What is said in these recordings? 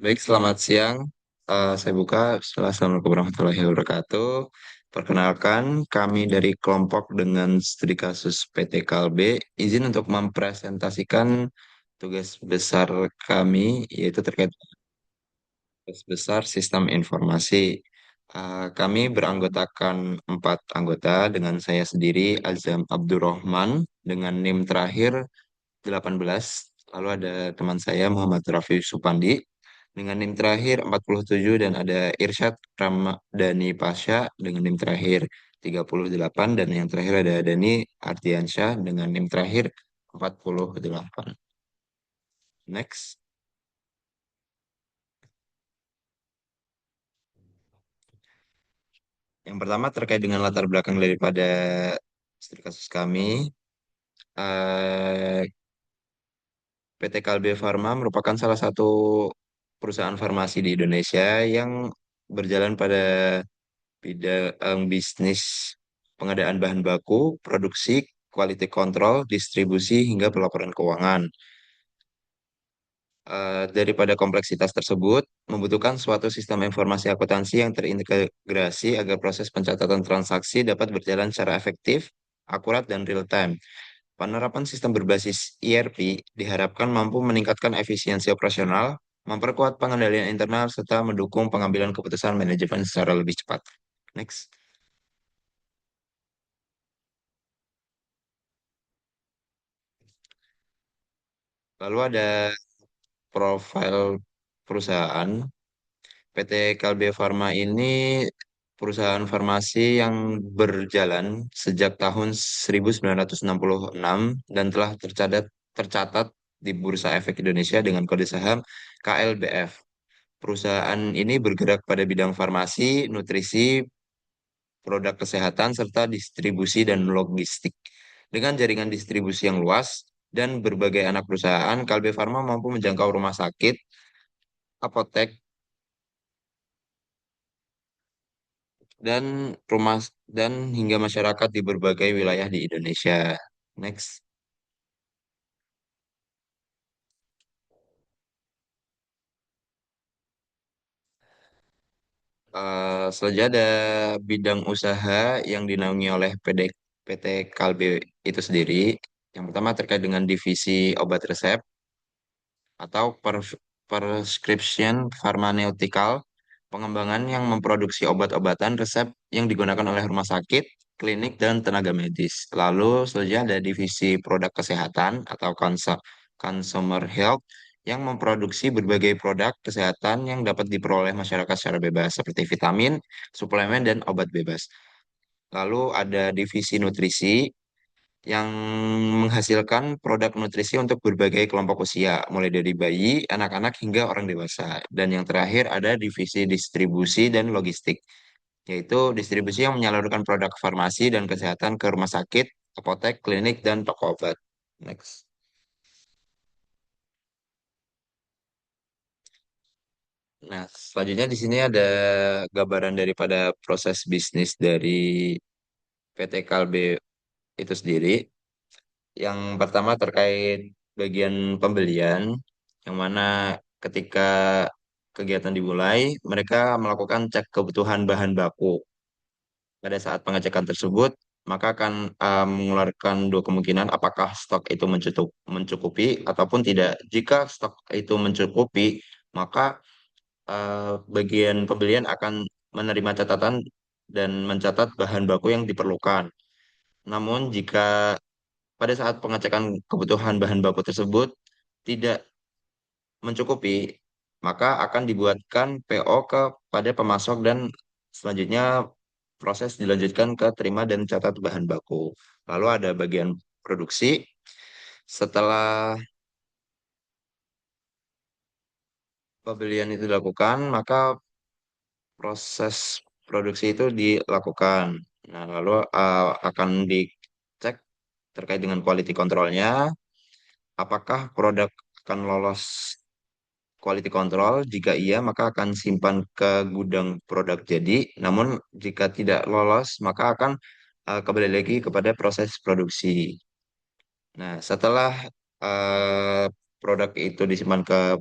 Baik, selamat siang. Saya buka. Assalamualaikum warahmatullahi wabarakatuh. Perkenalkan, kami dari kelompok dengan studi kasus PT Kalbe izin untuk mempresentasikan tugas besar kami, yaitu terkait tugas besar sistem informasi. Kami beranggotakan 4 anggota dengan saya sendiri, Azam Abdurrahman, dengan NIM terakhir 18. Lalu ada teman saya Muhammad Rafi Supandi dengan NIM terakhir 47 dan ada Irsyad Ramadhani Pasha dengan NIM terakhir 38 dan yang terakhir ada Dani Ardiansyah dengan NIM terakhir 48. Next. Yang pertama terkait dengan latar belakang daripada studi kasus kami. eh, PT Kalbe Farma merupakan salah satu perusahaan farmasi di Indonesia yang berjalan pada bidang bisnis pengadaan bahan baku, produksi, quality control, distribusi, hingga pelaporan keuangan. Daripada kompleksitas tersebut, membutuhkan suatu sistem informasi akuntansi yang terintegrasi agar proses pencatatan transaksi dapat berjalan secara efektif, akurat, dan real time. Penerapan sistem berbasis ERP diharapkan mampu meningkatkan efisiensi operasional, memperkuat pengendalian internal, serta mendukung pengambilan keputusan manajemen secara lebih cepat. Next. Lalu ada profil perusahaan. PT Kalbe Farma ini perusahaan farmasi yang berjalan sejak tahun 1966 dan telah tercatat di Bursa Efek Indonesia dengan kode saham KLBF. Perusahaan ini bergerak pada bidang farmasi, nutrisi, produk kesehatan, serta distribusi dan logistik. Dengan jaringan distribusi yang luas dan berbagai anak perusahaan, Kalbe Farma mampu menjangkau rumah sakit, apotek, dan rumah dan hingga masyarakat di berbagai wilayah di Indonesia. Next. Selanjutnya ada bidang usaha yang dinaungi oleh PT Kalbe itu sendiri. Yang pertama terkait dengan divisi obat resep atau prescription pharmaceutical, pengembangan yang memproduksi obat-obatan resep yang digunakan oleh rumah sakit, klinik, dan tenaga medis. Lalu selanjutnya ada divisi produk kesehatan atau consumer health yang memproduksi berbagai produk kesehatan yang dapat diperoleh masyarakat secara bebas seperti vitamin, suplemen, dan obat bebas. Lalu ada divisi nutrisi yang menghasilkan produk nutrisi untuk berbagai kelompok usia, mulai dari bayi, anak-anak, hingga orang dewasa. Dan yang terakhir ada divisi distribusi dan logistik, yaitu distribusi yang menyalurkan produk farmasi dan kesehatan ke rumah sakit, apotek, klinik, dan toko obat. Next. Nah, selanjutnya di sini ada gambaran daripada proses bisnis dari PT Kalbe itu sendiri. Yang pertama terkait bagian pembelian, yang mana ketika kegiatan dimulai, mereka melakukan cek kebutuhan bahan baku. Pada saat pengecekan tersebut, maka akan mengeluarkan dua kemungkinan apakah stok itu mencukupi ataupun tidak. Jika stok itu mencukupi, maka bagian pembelian akan menerima catatan dan mencatat bahan baku yang diperlukan. Namun, jika pada saat pengecekan kebutuhan bahan baku tersebut tidak mencukupi, maka akan dibuatkan PO kepada pemasok dan selanjutnya proses dilanjutkan ke terima dan catat bahan baku. Lalu ada bagian produksi. Setelah pembelian itu dilakukan, maka proses produksi itu dilakukan. Nah, lalu akan dicek terkait dengan quality controlnya, apakah produk akan lolos quality control. Jika iya, maka akan simpan ke gudang produk jadi. Namun, jika tidak lolos, maka akan kembali lagi kepada proses produksi. Nah, setelah produk itu disimpan ke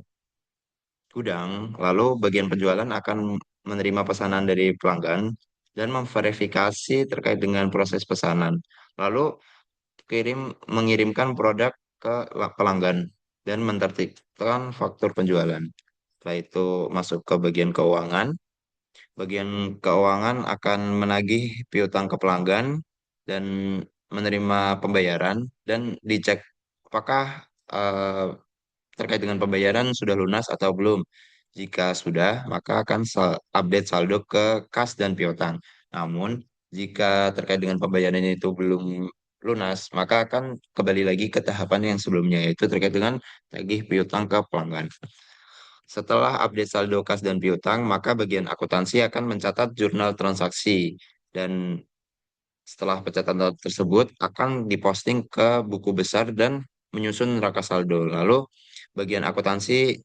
gudang, lalu bagian penjualan akan menerima pesanan dari pelanggan dan memverifikasi terkait dengan proses pesanan. Lalu mengirimkan produk ke pelanggan dan menertibkan faktur penjualan. Setelah itu masuk ke bagian keuangan. Bagian keuangan akan menagih piutang ke pelanggan dan menerima pembayaran dan dicek apakah eh, terkait dengan pembayaran sudah lunas atau belum. Jika sudah, maka akan update saldo ke kas dan piutang. Namun, jika terkait dengan pembayaran itu belum lunas, maka akan kembali lagi ke tahapan yang sebelumnya, yaitu terkait dengan tagih piutang ke pelanggan. Setelah update saldo kas dan piutang, maka bagian akuntansi akan mencatat jurnal transaksi dan setelah pencatatan tersebut akan diposting ke buku besar dan menyusun neraca saldo. Lalu bagian akuntansi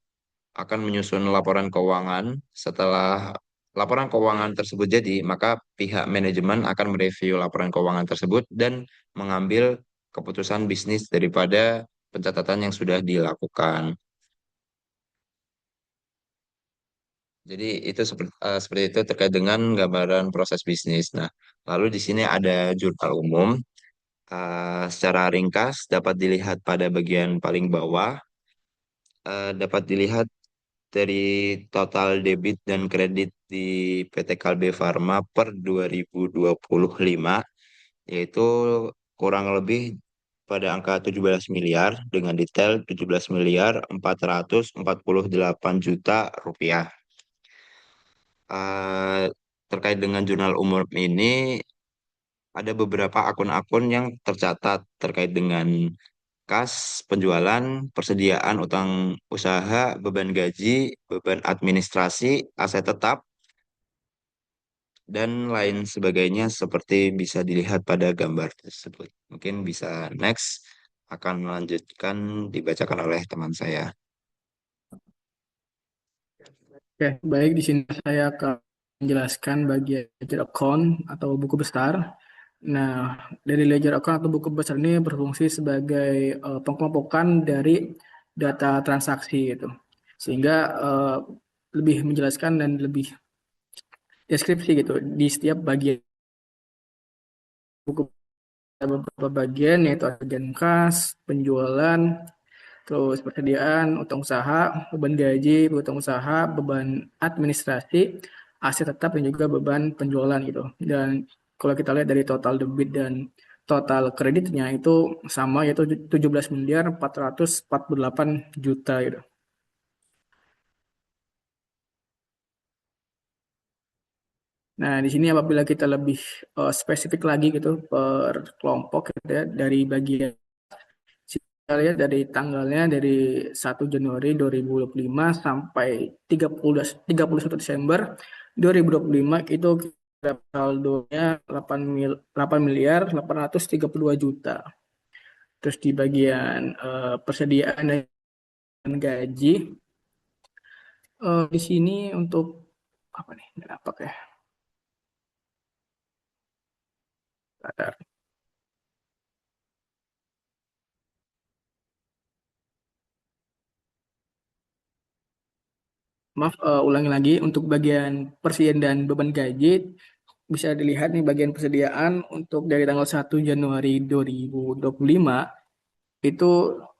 akan menyusun laporan keuangan. Setelah laporan keuangan tersebut jadi, maka pihak manajemen akan mereview laporan keuangan tersebut dan mengambil keputusan bisnis daripada pencatatan yang sudah dilakukan. Jadi itu seperti itu terkait dengan gambaran proses bisnis. Nah, lalu di sini ada jurnal umum. Secara ringkas dapat dilihat pada bagian paling bawah, dapat dilihat dari total debit dan kredit di PT Kalbe Farma per 2025, yaitu kurang lebih pada angka 17 miliar dengan detail 17 miliar 448 juta rupiah. Eh, Terkait dengan jurnal umum ini, ada beberapa akun-akun yang tercatat terkait dengan kas, penjualan, persediaan utang usaha, beban gaji, beban administrasi, aset tetap, dan lain sebagainya seperti bisa dilihat pada gambar tersebut. Mungkin bisa next, akan melanjutkan dibacakan oleh teman saya. Oke, baik di sini saya akan menjelaskan bagian ledger account atau buku besar. Nah, dari ledger account atau buku besar ini berfungsi sebagai pengkelompokan dari data transaksi gitu. Sehingga lebih menjelaskan dan lebih deskripsi gitu di setiap bagian buku ada beberapa bagian yaitu agen kas, penjualan, terus persediaan, utang usaha, beban gaji, utang usaha, beban administrasi, aset tetap dan juga beban penjualan gitu. Dan kalau kita lihat dari total debit dan total kreditnya itu sama yaitu 17 miliar 448 juta gitu. Nah, di sini apabila kita lebih spesifik lagi gitu per kelompok gitu ya, dari bagian kita lihat dari tanggalnya dari 1 Januari 2025 sampai 31 Desember 2025 itu saldonya 8 miliar 832 juta. Terus di bagian persediaan dan gaji di sini untuk apa nih? Apa ya? Maaf, ulangi lagi untuk bagian persediaan dan beban gaji bisa dilihat nih bagian persediaan untuk dari tanggal 1 Januari 2025 itu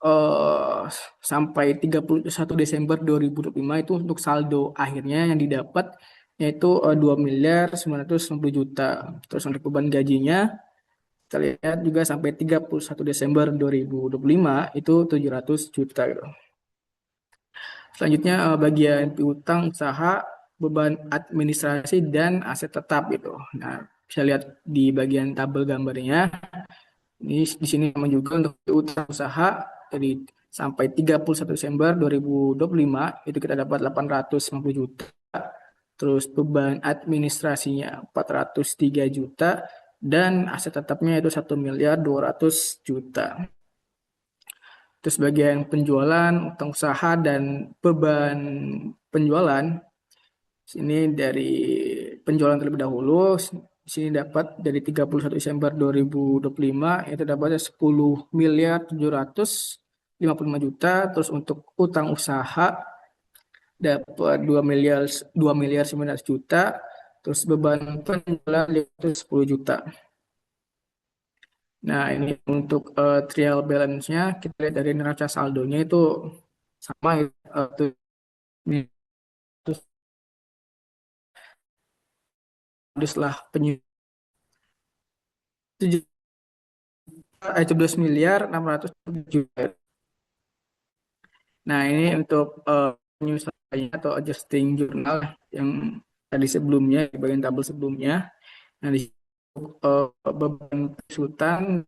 eh, sampai 31 Desember 2025 itu untuk saldo akhirnya yang didapat yaitu 2 miliar 990 juta. Terus untuk beban gajinya kita lihat juga sampai 31 Desember 2025 itu 700 juta gitu. Selanjutnya bagian piutang usaha, beban administrasi dan aset tetap gitu. Nah, bisa lihat di bagian tabel gambarnya. Ini di sini sama juga untuk piutang usaha dari sampai 31 Desember 2025 itu kita dapat 850 juta. Terus beban administrasinya 403 juta dan aset tetapnya itu 1 miliar 200 juta. Terus bagian penjualan, utang usaha dan beban penjualan sini dari penjualan terlebih dahulu di sini dapat dari 31 Desember 2025 itu dapatnya 10 miliar 755 juta. Terus untuk utang usaha dapat 2 miliar 900 juta, terus beban penjualan 510 juta. Nah, ini untuk trial balance-nya kita lihat dari neraca saldonya itu sama ya, terus lah penjualan 11 miliar 600 juta. Nah, ini untuk penyusutannya atau adjusting jurnal yang tadi sebelumnya di bagian tabel sebelumnya. Nah, di beban penyusutan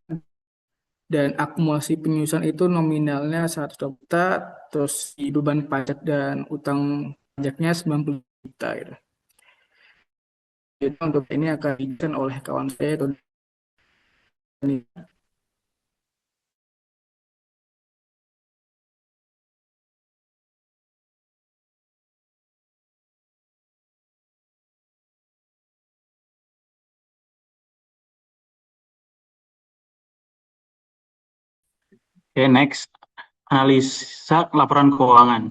dan akumulasi penyusutan itu nominalnya 120 juta, terus di beban pajak dan utang pajaknya 90 juta gitu. Jadi untuk ini akan dijelaskan oleh kawan saya atau Dani. Oke, next. Analisa laporan keuangan.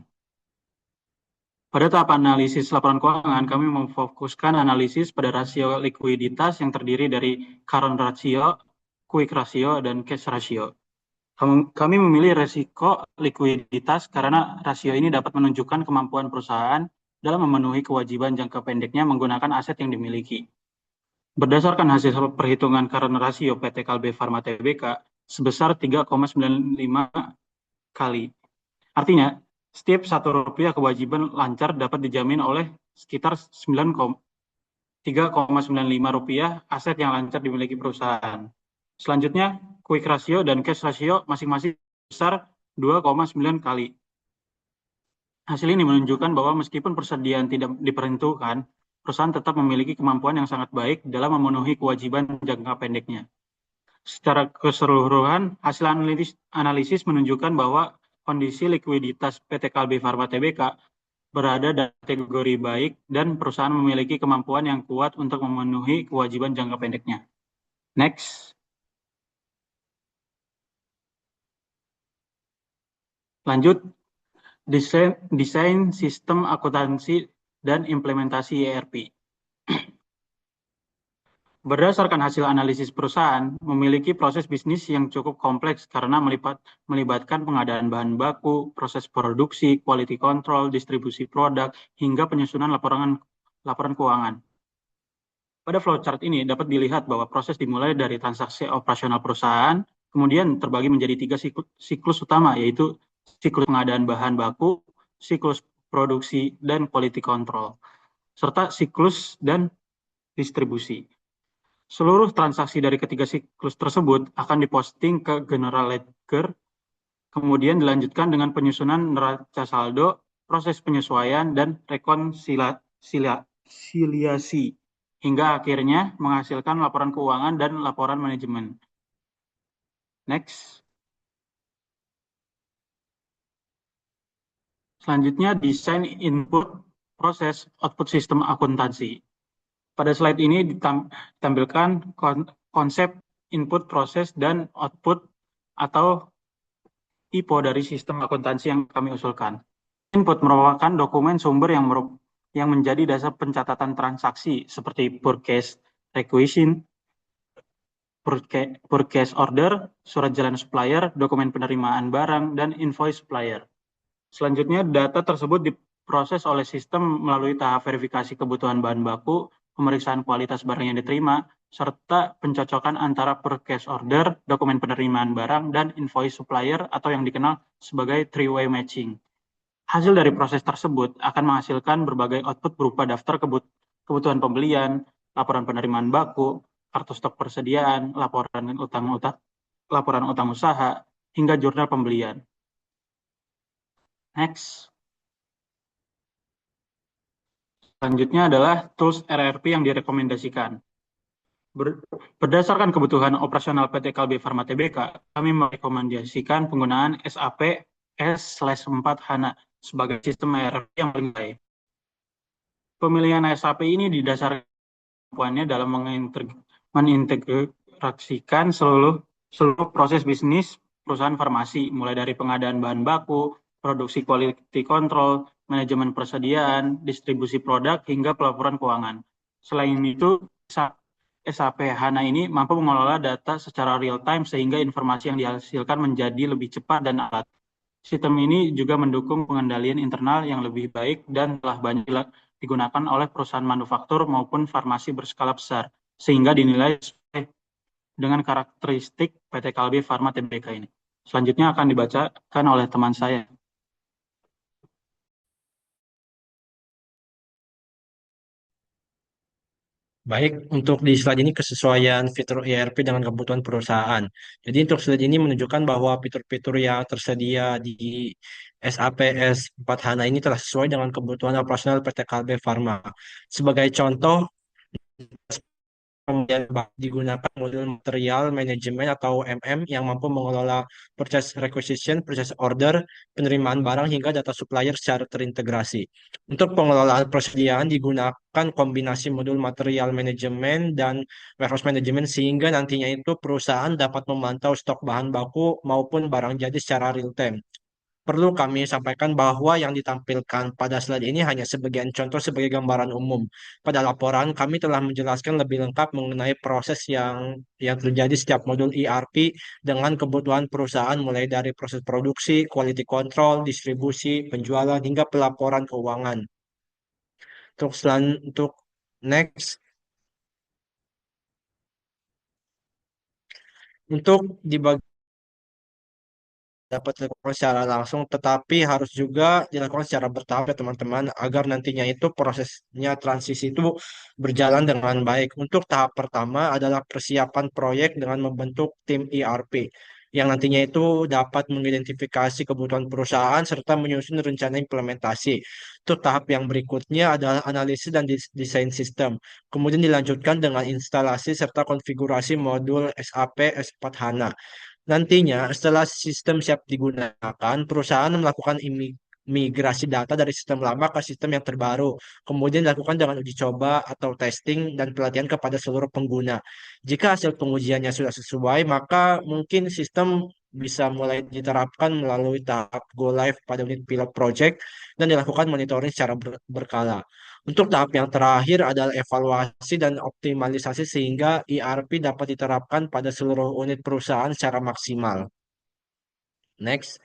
Pada tahap analisis laporan keuangan, kami memfokuskan analisis pada rasio likuiditas yang terdiri dari current ratio, quick ratio, dan cash ratio. Kami memilih resiko likuiditas karena rasio ini dapat menunjukkan kemampuan perusahaan dalam memenuhi kewajiban jangka pendeknya menggunakan aset yang dimiliki. Berdasarkan hasil perhitungan current ratio PT Kalbe Farma Tbk sebesar 3,95 kali. Artinya, setiap Rp1 kewajiban lancar dapat dijamin oleh sekitar 3,95 rupiah aset yang lancar dimiliki perusahaan. Selanjutnya, quick ratio dan cash ratio masing-masing besar 2,9 kali. Hasil ini menunjukkan bahwa meskipun persediaan tidak diperhitungkan, perusahaan tetap memiliki kemampuan yang sangat baik dalam memenuhi kewajiban jangka pendeknya. Secara keseluruhan, hasil analisis menunjukkan bahwa kondisi likuiditas PT Kalbe Farma Tbk berada dalam kategori baik dan perusahaan memiliki kemampuan yang kuat untuk memenuhi kewajiban jangka pendeknya. Next. Lanjut, desain sistem akuntansi dan implementasi ERP. Berdasarkan hasil analisis perusahaan, memiliki proses bisnis yang cukup kompleks karena melibatkan pengadaan bahan baku, proses produksi, quality control, distribusi produk, hingga penyusunan laporan keuangan. Pada flowchart ini dapat dilihat bahwa proses dimulai dari transaksi operasional perusahaan, kemudian terbagi menjadi 3 siklus utama, yaitu siklus pengadaan bahan baku, siklus produksi, dan quality control, serta siklus dan distribusi. Seluruh transaksi dari ketiga siklus tersebut akan diposting ke General Ledger, kemudian dilanjutkan dengan penyusunan neraca saldo, proses penyesuaian, dan rekonsiliasi, hingga akhirnya menghasilkan laporan keuangan dan laporan manajemen. Next. Selanjutnya, desain input proses output sistem akuntansi. Pada slide ini ditampilkan konsep input proses dan output atau IPO dari sistem akuntansi yang kami usulkan. Input merupakan dokumen sumber yang menjadi dasar pencatatan transaksi seperti purchase requisition, purchase order, surat jalan supplier, dokumen penerimaan barang, dan invoice supplier. Selanjutnya, data tersebut diproses oleh sistem melalui tahap verifikasi kebutuhan bahan baku, pemeriksaan kualitas barang yang diterima, serta pencocokan antara purchase order, dokumen penerimaan barang, dan invoice supplier atau yang dikenal sebagai three-way matching. Hasil dari proses tersebut akan menghasilkan berbagai output berupa daftar kebutuhan pembelian, laporan penerimaan baku, kartu stok persediaan, laporan utang usaha, hingga jurnal pembelian. Next. Selanjutnya adalah tools RRP yang direkomendasikan. Berdasarkan kebutuhan operasional PT Kalbe Farma Tbk, kami merekomendasikan penggunaan SAP S/4 HANA sebagai sistem ERP yang paling baik. Pemilihan SAP ini didasarkan kemampuannya dalam mengintegrasikan seluruh proses bisnis perusahaan farmasi, mulai dari pengadaan bahan baku, produksi quality control, manajemen persediaan, distribusi produk, hingga pelaporan keuangan. Selain itu, SAP HANA ini mampu mengelola data secara real time sehingga informasi yang dihasilkan menjadi lebih cepat dan akurat. Sistem ini juga mendukung pengendalian internal yang lebih baik dan telah banyak digunakan oleh perusahaan manufaktur maupun farmasi berskala besar, sehingga dinilai sesuai dengan karakteristik PT Kalbe Farma Tbk ini. Selanjutnya akan dibacakan oleh teman saya. Baik, untuk di slide ini kesesuaian fitur ERP dengan kebutuhan perusahaan. Jadi untuk slide ini menunjukkan bahwa fitur-fitur yang tersedia di SAP S4 HANA ini telah sesuai dengan kebutuhan operasional PT Kalbe Farma. Sebagai contoh, kemudian digunakan modul material manajemen atau MM yang mampu mengelola proses requisition, proses order, penerimaan barang hingga data supplier secara terintegrasi. Untuk pengelolaan persediaan digunakan kombinasi modul material manajemen dan warehouse management sehingga nantinya itu perusahaan dapat memantau stok bahan baku maupun barang jadi secara real time. Perlu kami sampaikan bahwa yang ditampilkan pada slide ini hanya sebagian contoh sebagai gambaran umum. Pada laporan, kami telah menjelaskan lebih lengkap mengenai proses yang terjadi setiap modul ERP dengan kebutuhan perusahaan mulai dari proses produksi, quality control, distribusi, penjualan, hingga pelaporan keuangan. Untuk next, untuk di bagian dapat dilakukan secara langsung, tetapi harus juga dilakukan secara bertahap ya teman-teman, agar nantinya itu prosesnya transisi itu berjalan dengan baik. Untuk tahap pertama adalah persiapan proyek dengan membentuk tim ERP, yang nantinya itu dapat mengidentifikasi kebutuhan perusahaan serta menyusun rencana implementasi. Untuk tahap yang berikutnya adalah analisis dan desain sistem. Kemudian dilanjutkan dengan instalasi serta konfigurasi modul SAP S4 HANA. Nantinya, setelah sistem siap digunakan, perusahaan melakukan migrasi data dari sistem lama ke sistem yang terbaru. Kemudian dilakukan dengan uji coba atau testing dan pelatihan kepada seluruh pengguna. Jika hasil pengujiannya sudah sesuai, maka mungkin sistem bisa mulai diterapkan melalui tahap go live pada unit pilot project dan dilakukan monitoring secara berkala. Untuk tahap yang terakhir adalah evaluasi dan optimalisasi sehingga ERP dapat diterapkan pada seluruh unit perusahaan secara maksimal. Next.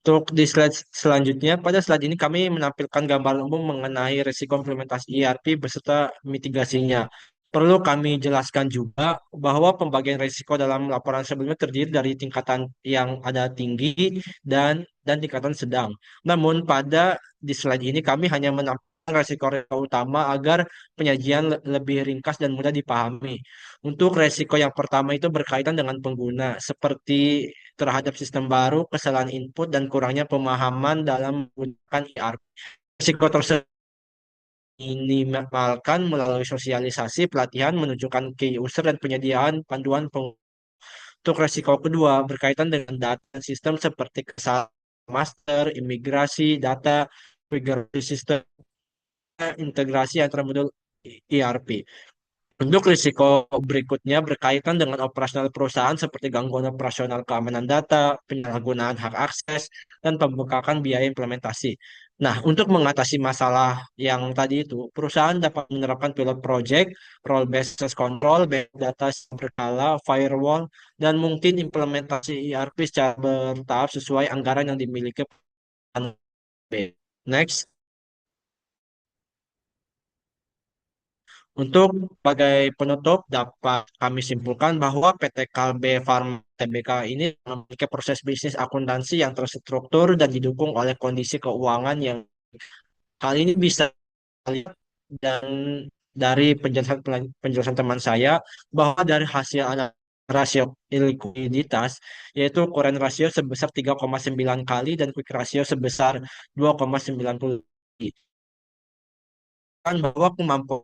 Untuk di slide selanjutnya, pada slide ini kami menampilkan gambaran umum mengenai risiko implementasi ERP beserta mitigasinya. Perlu kami jelaskan juga bahwa pembagian risiko dalam laporan sebelumnya terdiri dari tingkatan yang ada tinggi dan tingkatan sedang. Namun pada di slide ini kami hanya menampilkan risiko utama agar penyajian lebih ringkas dan mudah dipahami. Untuk resiko yang pertama itu berkaitan dengan pengguna, seperti terhadap sistem baru, kesalahan input, dan kurangnya pemahaman dalam menggunakan ERP. Risiko tersebut minimalkan melalui sosialisasi, pelatihan, menunjukkan key user, dan penyediaan panduan pengguna. Untuk resiko kedua berkaitan dengan data sistem seperti kesalahan master, imigrasi, data, migrasi sistem, integrasi antara modul ERP. Untuk risiko berikutnya berkaitan dengan operasional perusahaan seperti gangguan operasional keamanan data, penyalahgunaan hak akses, dan pembengkakan biaya implementasi. Nah, untuk mengatasi masalah yang tadi itu, perusahaan dapat menerapkan pilot project, role-based access control, data berkala, firewall, dan mungkin implementasi ERP secara bertahap sesuai anggaran yang dimiliki. Next. Untuk sebagai penutup, dapat kami simpulkan bahwa PT Kalbe Farma Tbk ini memiliki proses bisnis akuntansi yang terstruktur dan didukung oleh kondisi keuangan yang kali ini bisa lihat dan dari penjelasan teman saya bahwa dari hasil rasio likuiditas yaitu current ratio sebesar 3,9 kali dan quick ratio sebesar 2,90 kali. Kan bahwa kemampuan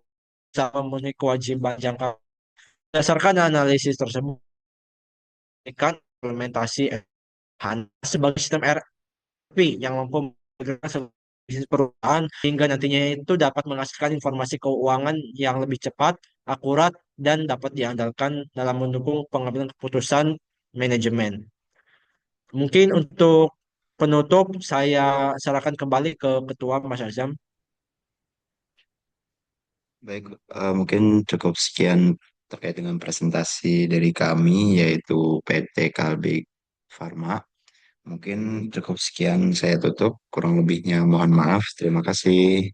memenuhi kewajiban jangka. Berdasarkan analisis tersebut, kan implementasi HANA sebagai sistem ERP yang mampu menggerakkan seluruh bisnis perusahaan hingga nantinya itu dapat menghasilkan informasi keuangan yang lebih cepat, akurat, dan dapat diandalkan dalam mendukung pengambilan keputusan manajemen. Mungkin untuk penutup saya serahkan kembali ke Ketua Mas Azam. Baik, mungkin cukup sekian terkait dengan presentasi dari kami, yaitu PT Kalbe Farma. Mungkin cukup sekian saya tutup, kurang lebihnya mohon maaf. Terima kasih.